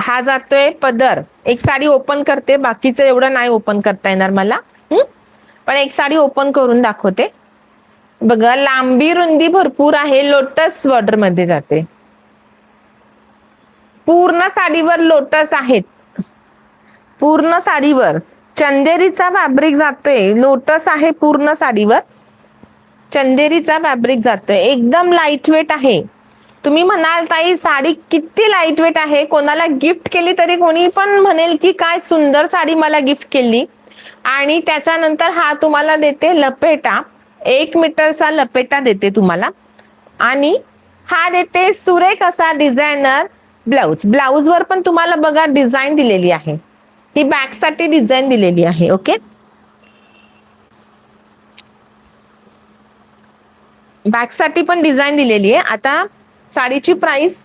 हा जातोय पदर. एक साडी ओपन करते, बाकीचं एवढं नाही ओपन करता येणार मला. पण एक साडी ओपन करून दाखवते. बघा, लांबी रुंदी भरपूर आहे, लोटस बॉर्डर मध्ये जाते. पूर्ण साडीवर लोटस आहेत. पूर्ण साडीवर चंदेरीचा फॅब्रिक जातोय, लोटस आहे पूर्ण साडीवर. चंदेरीचा फॅब्रिक जातोय, एकदम लाईट वेट आहे. तुम्ही म्हणाल ताई साडी किती लाईट वेट आहे, कोणाला गिफ्ट केली तरी कोणी पण म्हणेल की काय सुंदर साडी मला गिफ्ट केली. आणि त्याच्यानंतर हा तुम्हाला देते लपेटा, 1 मीटरचा लपेटा देते तुम्हाला. आणि हा देते सुरेख असा डिझायनर ब्लाउज. ब्लाउज वर पण तुम्हाला बघा डिझाईन दिलेली आहे. ही बॅक साठी डिझाईन दिलेली आहे. ओके, बॅक साठी पण डिझाईन दिलेली आहे. आता साडीची प्राइस